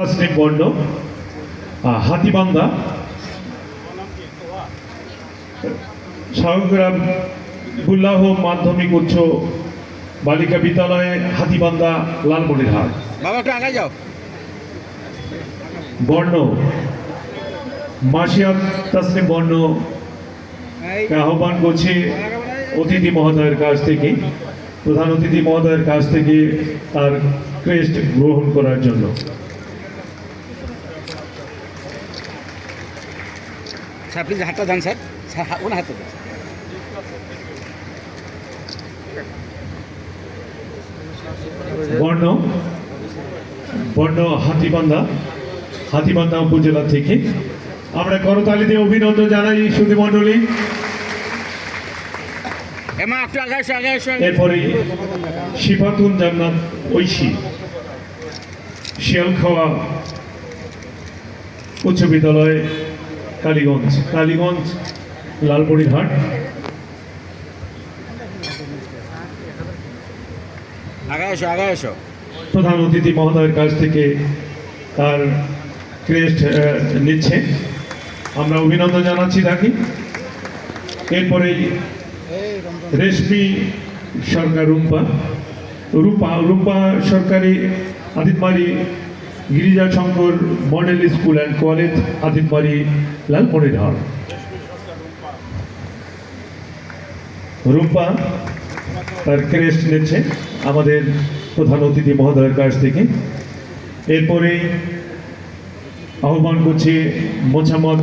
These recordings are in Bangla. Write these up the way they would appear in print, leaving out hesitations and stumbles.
মুসলিম বর্ণ হাতিবান্ধা শাহগ্রাম গুল্লাহ মাধ্যমিক উচ্চ বালিকা বিদ্যালয়ে হাতিবান্ধা লালমনিরহাট। বাবা একটু আগে যাও। বর্ণ মাসিয়াত তাসলিম বর্ণ আহ্বান করছে অতিথি মহোদয়ের কাছ থেকে, প্রধান অতিথি মহোদয়ের কাছ থেকে তার ক্রেস্ট গ্রহণ করার জন্য। স্যার প্লিজ হাতটা দেন স্যার, স্যার ওনার হাতটা দেন। বর্ণ বর্ণ হাতিবান্ধা উপজেলা থেকে আমরা করতালি দিয়ে অভিনন্দন জানাই সুধী মণ্ডলী। এরপরে সিফাতুন জান্নাত ঐশী শিয়ালখাওয়া উচ্চ বিদ্যালয় কালীগঞ্জ লালমনিরহাট। প্রধান অতিথি মহোদয়ের কাছ থেকে তার ক্রেস্ট নিচ্ছে, আমরা অভিনন্দন জানাচ্ছি তাকে। এরপরে রেশমি সরকার রূপা সরকারি Aditbari Girija Shankar model school and college Aditbari Lalmonirhat. Rupa তার ক্রেস্ট নিচ্ছে আমাদের প্রধান অতিথি মহোদয়ের কাছ থেকে। এরপরে আহ্বান করছে Mosammat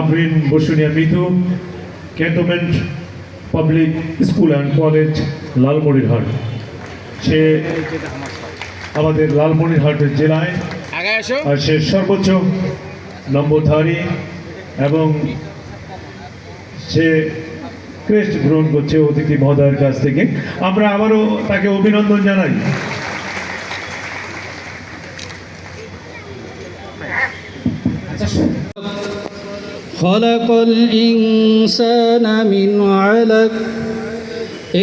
Afrin Basunia Mitu cantonment public school and college Lalmonirhat. সে আমাদের লালমনিরহাটের জেলায় সে সর্বোচ্চ নম্বরধারী এবং সে ক্রেস্ট গ্রহণ করছে অতিথি মহোদয়ের কাছ থেকে। আমরা আবারও তাকে অভিনন্দন জানাই। خلق الإنسان من علق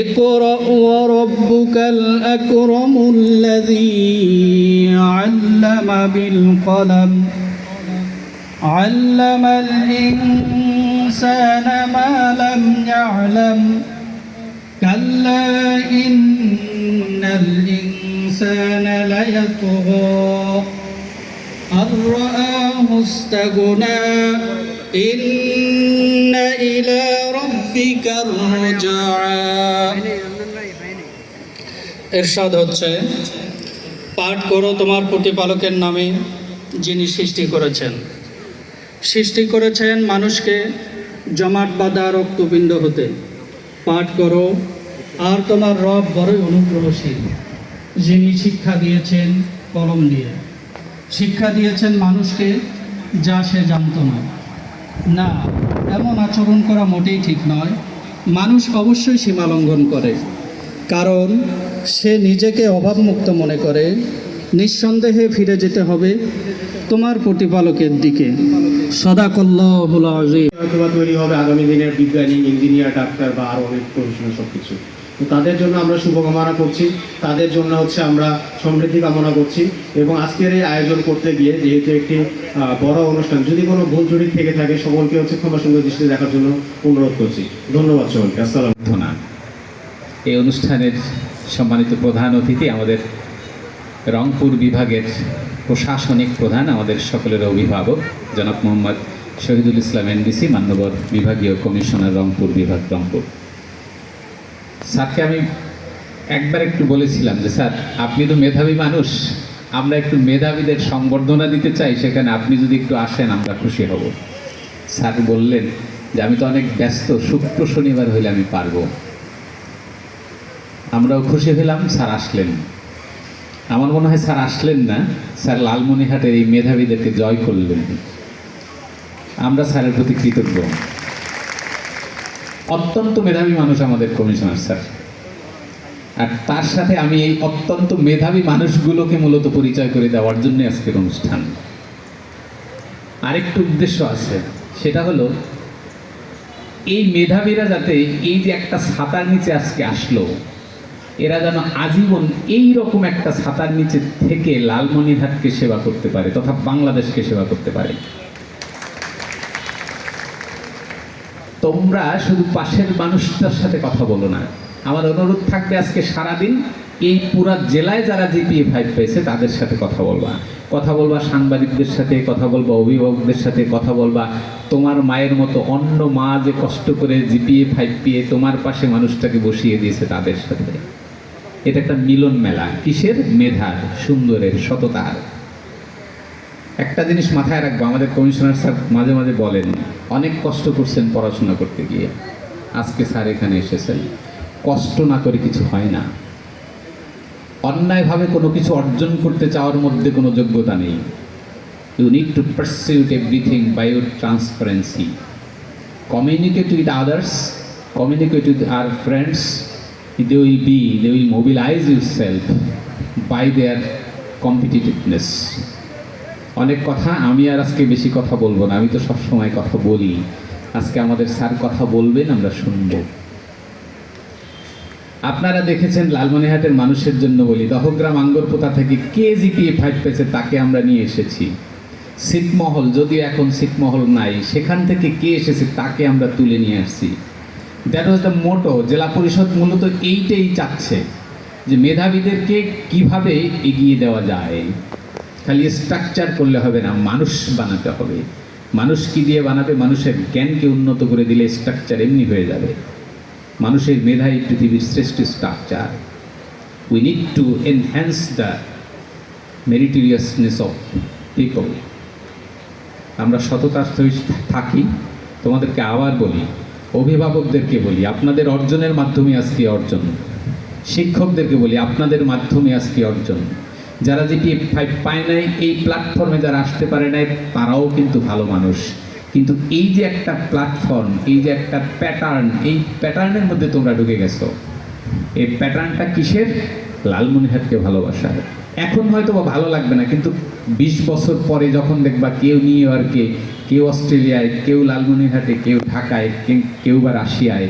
اقرأ وربك الأكرم الذي علم بالقلم علم الإنسان ما لم يعلم كلا إن الإنسان ليطغى أن رآه استغنى إن إلى ربك الرجعى। ইরশাদ হচ্ছে, পাঠ করো তোমার প্রতিপালকের নামে যিনি সৃষ্টি করেছেন মানুষকে জমাট বাঁধা রক্তপিণ্ড হতে। পাঠ করো আর তোমার রব বড়ই অনুগ্রহশীল, যিনি শিক্ষা দিয়েছেন কলম দিয়ে, শিক্ষা দিয়েছেন মানুষকে যা সে জানত না। এমন আচরণ করা মোটেই ঠিক নয়। মানুষ অবশ্যই সীমা লঙ্ঘন করে, কারণ সে নিজেকে অভাবমুক্ত মনে করে। নিঃসন্দেহে ফিরে যেতে হবে তোমার প্রতিপালকের দিকে। সাদাকাল্লাহুল আযীম। হয়তোবা তৈরি হবে আগামী দিনের বিজ্ঞানী, ইঞ্জিনিয়ার, ডাক্তার বা আরও অনেক প্রফেশনাল সব কিছু। তো তাদের জন্য আমরা শুভকামনা করছি, তাদের জন্য আমরা সমৃদ্ধি কামনা করছি। এবং আজকের এই আয়োজন করতে গিয়ে যেহেতু একটি বড় অনুষ্ঠান, যদি কোনো ভুল ত্রুটি থেকে থাকে সকলকে ক্ষমা সুন্দর দৃষ্টিতে দেখার জন্য অনুরোধ করছি। ধন্যবাদ সকলকে। আসসালাম। এই অনুষ্ঠানের সম্মানিত প্রধান অতিথি আমাদের রংপুর বিভাগের প্রশাসনিক প্রধান, আমাদের সকলের অভিভাবক জনাব মোহাম্মদ শহীদুল ইসলাম এনডিসি, মান্যবর বিভাগীয় কমিশনার রংপুর বিভাগ রংপুর। স্যারকে আমি একবার একটু বলেছিলাম যে স্যার আপনি তো মেধাবী মানুষ, আমরা একটু মেধাবীদের সংবর্ধনা দিতে চাই, সেখানে আপনি যদি একটু আসেন আমরা খুশি হব। স্যার বললেন যে আমি তো অনেক ব্যস্ত, শুক্র শনিবার হইলে আমি পারবো। আমরাও খুশি হলাম, স্যার আসলেন। আমার মনে হয় স্যার আসলেন না, স্যার লালমনিরহাটের এই মেধাবীদেরকে জয় করলেন। আমরা স্যারের প্রতি কৃতজ্ঞ। অত্যন্ত মেধাবী মানুষ আমাদের কমিশনার স্যার, আর তার সাথে আমি এই অত্যন্ত মেধাবী মানুষগুলোকে মূলত পরিচয় করে দেওয়ার জন্য আজকের অনুষ্ঠান। আরেকটু উদ্দেশ্য আছে, সেটা হলো এই মেধাবীরা যাতে এই যে একটা ছাতার নিচে আজকে আসলো, এরা যেন আজীবন এই রকম একটা ছাতার নিচে থেকে লালমনিরহাটকে সেবা করতে পারে তথা বাংলাদেশকে সেবা করতে পারে। তোমরা শুধু পাশের মানুষটার সাথে কথা বলো না, আমার অনুরোধ থাকবে আজকে সারাদিন এই পুরা জেলায় যারা জিপিএ 5 পেয়েছে তাদের সাথে কথা বলবা, সাংবাদিকদের সাথে কথা বলবা, অভিভাবকদের সাথে কথা বলবা। তোমার মায়ের মতো অন্য মা যে কষ্ট করে জিপিএ 5 পেয়ে তোমার পাশে মানুষটাকে বসিয়ে দিয়েছে তাদের সাথে। এটা একটা মিলন মেলা, কিসের? মেধার, সুন্দরের, সততার। একটা জিনিস মাথায় রাখবো, আমাদের কমিশনার স্যার মাঝে মাঝে বলেন অনেক কষ্ট করছেন পড়াশোনা করতে গিয়ে, আজকে স্যার এখানে এসেছেন। কষ্ট না করে কিছু হয় না, অন্যায়ভাবে কোনো কিছু অর্জন করতে চাওয়ার মধ্যে কোনো যোগ্যতা নেই। You need to pursue everything by your transparency, communicate with others, communicate with our friends, they will mobilize yourself by their competitiveness. অনেক কথা, আমি আর আজকে বেশি কথা বলবো না, আমি তো সবসময় কথা বলি। আজকে আমাদের স্যার কথা বলবেন, আমরা শুনবো। আপনারা দেখেছেন লালমনিরহাটের মানুষের জন্য বলি, দহগ্রাম আঙ্গরপোতা থেকে কে জিপিএ 5 পেয়েছে তাকে আমরা নিয়ে এসেছি। ছিটমহল, যদিও এখন ছিটমহল নাই, সেখান থেকে কে এসেছে তাকে আমরা তুলে নিয়ে আসছি। দ্যাট ওয়াজ দ্য মোটো। জেলা পরিষদ মূলত এইটাই চাচ্ছে যে মেধাবীদেরকে কিভাবে এগিয়ে দেওয়া যায়। খালি স্ট্রাকচার করলে হবে না, মানুষ বানাতে হবে। মানুষ কি দিয়ে বানাবে? মানুষের জ্ঞানকে উন্নত করে দিলে স্ট্রাকচার এমনি হয়ে যাবে। মানুষের মেধাই পৃথিবীর শ্রেষ্ঠ structure. We need to enhance the meritoriousness of people. আমরা সততার সহিত থাকি। তোমাদেরকে আবার বলি, অভিভাবকদেরকে বলি, আপনাদের অর্জনের মাধ্যমে আজকে অর্জন। শিক্ষকদেরকে বলি, আপনাদের মাধ্যমে আজকে অর্জন। যারা জিপিএ 5 পায় নাই, এই প্ল্যাটফর্মে যারা আসতে পারে নাই, তারাও কিন্তু ভালো মানুষ। কিন্তু এই যে একটা প্ল্যাটফর্ম, এই যে একটা প্যাটার্ন, এই প্যাটার্নের মধ্যে তোমরা ঢুকে গেছো। এই প্যাটার্নটা কিসের? লালমনিরহাটকে ভালোবাসার। এখন হয়তো বা ভালো লাগবে না, কিন্তু 20 বছর পরে যখন দেখবা কেউ নিউ ইয়র্কে, কেউ অস্ট্রেলিয়ায়, কেউ লালমনিরহাটে, কেউ ঢাকায়, কেউ বা রাশিয়ায়,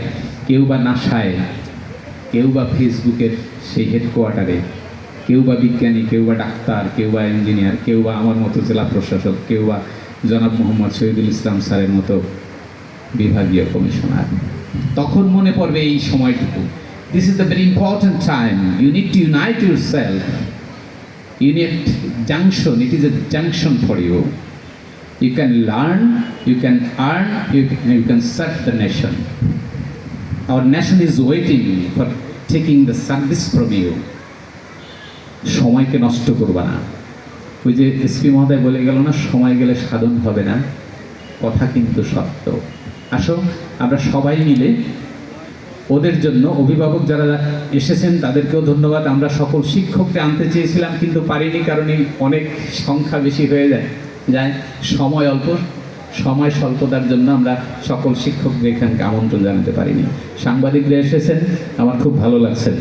কেউ বা নাসায়, কেউ বা ফেসবুকের সেই হেডকোয়ার্টারে, কেউ বা বিজ্ঞানী, কেউ বা ডাক্তার, কেউ বা ইঞ্জিনিয়ার, কেউ বা আমার মতো জেলা প্রশাসক, কেউ বা জনাব মোহাম্মদ শহীদুল ইসলাম স্যারের মতো বিভাগীয় কমিশনার, তখন মনে পড়বে এই সময়টুকু। This is the very important time. You need to unite yourself. You need junction. It is a junction for you. You can learn, you can earn, you can serve the nation. Our nation is waiting for taking the service from you. সময়কে নষ্ট করবা না। ওই যে এসপি মহোদয় বলে গেল না, সময় গেলে সাধন হবে না, কথা কিন্তু সত্য। আসো আমরা সবাই মিলে ওদের জন্য, অভিভাবক যারা এসেছেন তাদেরকেও ধন্যবাদ। আমরা সকল শিক্ষককে আনতে চেয়েছিলাম কিন্তু পারিনি, কারণ এই অনেক সংখ্যা বেশি হয়ে যায়, সময় অল্প, সময় স্বল্পতার জন্য আমরা সকল শিক্ষকদের এখানকে আমন্ত্রণ জানাতে পারিনি। সাংবাদিকরা এসেছেন, আমার খুব ভালো লাগছে।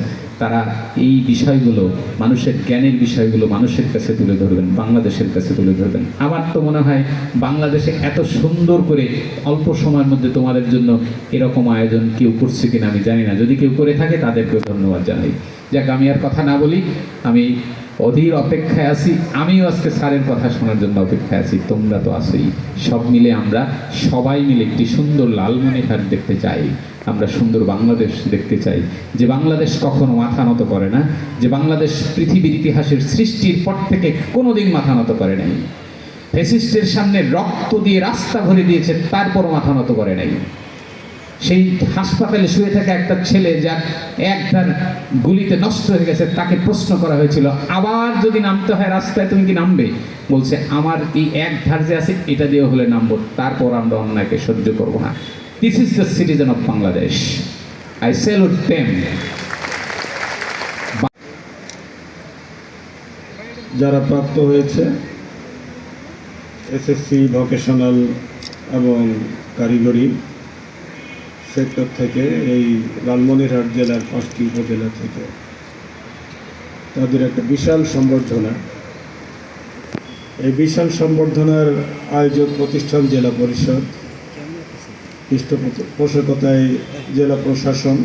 তারা এই বিষয়গুলো, মানুষের জ্ঞানের বিষয়গুলো মানুষের কাছে তুলে ধরবেন, বাংলাদেশের কাছে তুলে ধরবেন। আমার তো মনে হয় বাংলাদেশে এত সুন্দর করে অল্প সময়ের মধ্যে তোমাদের জন্য এরকম আয়োজন কেউ করছে কিনা আমি জানি না। যদি কেউ করে থাকে তাদেরকেও ধন্যবাদ জানাই। যাক, আমি আর কথা না বলি, আমি অধীর অপেক্ষায় আছি। আমিও আজকে স্যারের কথা শোনার জন্য অপেক্ষায় আছি, তোমরা তো আছোই। সব মিলে আমরা সবাই মিলে একটি সুন্দর লালমনিরহাট দেখতে চাই। আমরা সুন্দর বাংলাদেশ দেখতে চাই, যে বাংলাদেশ কখনো মাথা নত করে না, যে বাংলাদেশ পৃথিবীর ইতিহাসের সৃষ্টির পর থেকে কোনোদিন মাথা নত করে নাই। ফ্যাসিস্টের সামনে রক্ত দিয়ে রাস্তা ভরে দিয়েছে, তারপরও মাথা নত করে নাই। সেই হাসপাতালে শুয়ে থাকা একটা ছেলে যার একধার গুলিতে নষ্ট হয়ে গেছে, তাকে প্রশ্ন করা হয়েছিল, আবার যদি নামতে হয় রাস্তায় তুমি কি নামবে? বলছে, আমার এই এক ধার যে আছে এটা দিয়ে হলে নামবো, তারপর আমরা অন্যায়কে সহ্য করবো না। This is the citizen of Bangladesh. I salute them. যারা প্রাপ্ত হয়েছে এসএসসি, ভোকেশনাল এবং কারিগরি সেক্টর থেকে, এই লালমনিরহাট জেলার 5টি উপজেলা থেকে, তাদের একটা বিশাল সম্বর্ধনা। এই বিশাল সম্বর্ধনার আয়োজক প্রতিষ্ঠান জেলা পরিষদ, পৃষ্ঠপোষকতায় জেলা প্রশাসন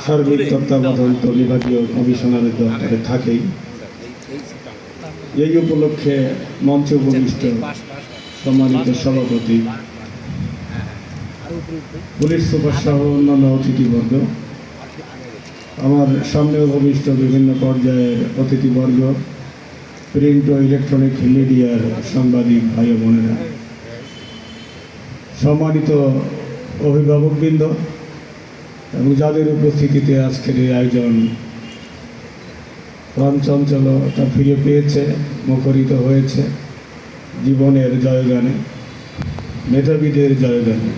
সার্বিক তত্ত্বাবধান তো বিভাগীয় কমিশনারের দপ্তরে থাকেই। এই উপলক্ষে মঞ্চে উপবিষ্ট সম্মানিত সভাপতি, পুলিশ সুপার সহ অন্যান্য অতিথিবর্গ, আমার সামনে উপবিষ্ট বিভিন্ন পর্যায়ের অতিথিবর্গ, প্রিন্ট ও ইলেকট্রনিক মিডিয়ার সাংবাদিক ভাই ও বোনেরা, সম্মানিত অভিভাবকবৃন্দ এবং যাদের উপস্থিতিতে আজকের এই আয়োজন প্রাণচঞ্চলতা ফিরে পেয়েছে, মুখরিত হয়েছে জীবনের জয়গানে, মেধাবীদের জয়গানে,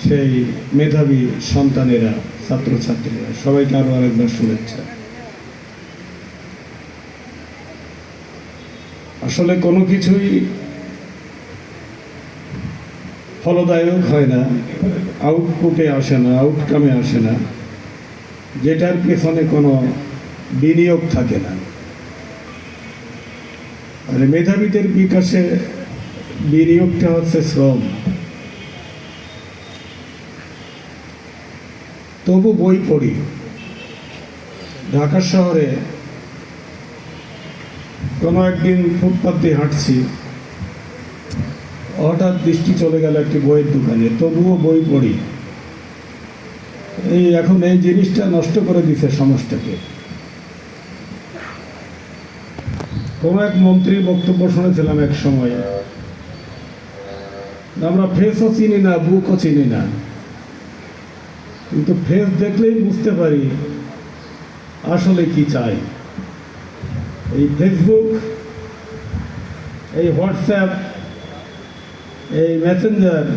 সেই মেধাবী সন্তানেরা, ছাত্রছাত্রীরা, সবাইকে আরও আরেকবার শুভেচ্ছা। আসলে কোনো কিছুই ফলদায়ক হয় না, আউটপুটে আসে না, আউটকামে আসে না, যেটার পেছনে কোনো বিনিয়োগ থাকে না। আর মেধাবীদের বিকাশে বিনিয়োগটা হচ্ছে শ্রম। তবু বই পড়ি। ঢাকা শহরে কোনো একদিন ফুটপাথ দিয়ে হাঁটছি, হঠাৎ দৃষ্টি চলে গেল একটি বইয়ের দোকানে, তবুও বই পড়ি। এখন এই জিনিসটা নষ্ট করে দিছে সমাজটাকে। কোনো এক মন্ত্রীর বক্তব্য শুনেছিলাম এক সময়, আমরা ফেসও চিনি না, বুকও চিনি না, কিন্তু ফেস দেখলেই বুঝতে পারি আসলে কি চাই। এই ফেসবুক, এই হোয়াটসঅ্যাপ, এই মেসেঞ্জার,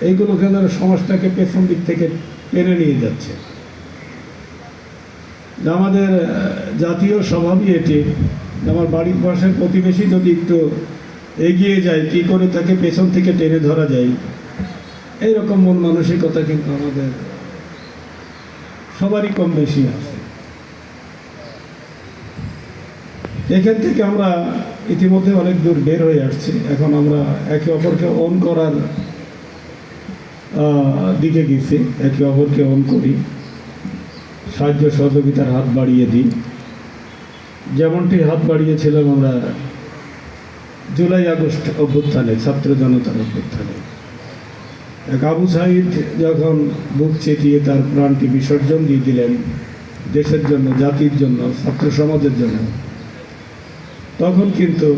এইগুলো কেন সমাজটাকে পেছন দিক থেকে টেনে নিয়ে যাচ্ছে। আমাদের জাতীয় স্বভাবই এটি, আমার বাড়ির পাশের প্রতিবেশী যদি একটু এগিয়ে যায়, কী করে তাকে পেছন থেকে টেনে ধরা যায়, এইরকম মন মানসিকতা কিন্তু আমাদের সবারই কম বেশি আছে। এখান থেকে আমরা ইতিমধ্যে অনেক দূর বের হয়ে আসছি। এখন আমরা একে অপরকে অন করার দিকে গেছি, একে অপরকে অন করি, সাহায্য সহযোগিতার হাত বাড়িয়ে দিই। যেমনটি হাত বাড়িয়েছিলাম আমরা জুলাই আগস্ট অভ্যুত্থানে, ছাত্র জনতার অভ্যুত্থানে। এক আবু সাঈদ যখন বুক চেতিয়ে তার প্রাণটি বিসর্জন দিয়ে দিলেন দেশের জন্য, জাতির জন্য, ছাত্র সমাজের জন্য, তখন কিন্তু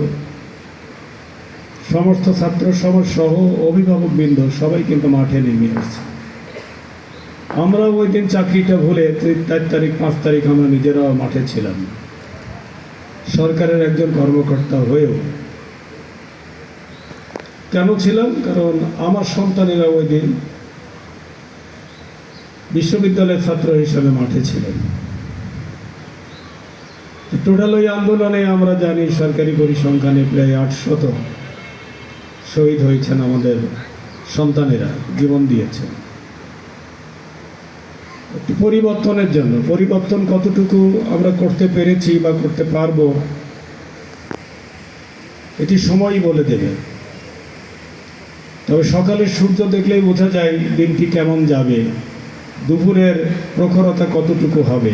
সমস্ত ছাত্র সমাজ সহ অভিভাবকবৃন্দ সবাই কিন্তু মাঠে নেমে আসছে। আমরাও ওই দিন চাকরিটা ভুলে 4 তারিখ 5 তারিখ আমরা নিজেরাও মাঠে ছিলাম, সরকারের একজন কর্মকর্তা হয়েও। কেন ছিলাম? কারণ আমার সন্তানেরা ওই দিন বিশ্ববিদ্যালয়ের ছাত্র হিসাবে মাঠে ছিলেন। টোটাল ওই আন্দোলনে আমরা জানি সরকারি পরিসংখ্যানে প্রায় 800 শহীদ হয়েছেন আমাদের সন্তানেরা, জীবন দিয়েছেন একটি পরিবর্তনের জন্য। পরিবর্তন কতটুকু আমরা করতে পেরেছি বা করতে পারবো, এটি সময়ই বলে দেবে। তবে সকালের সূর্য দেখলেই বোঝা যায় দিনটি কেমন যাবে, দুপুরের প্রখরতা কতটুকু হবে।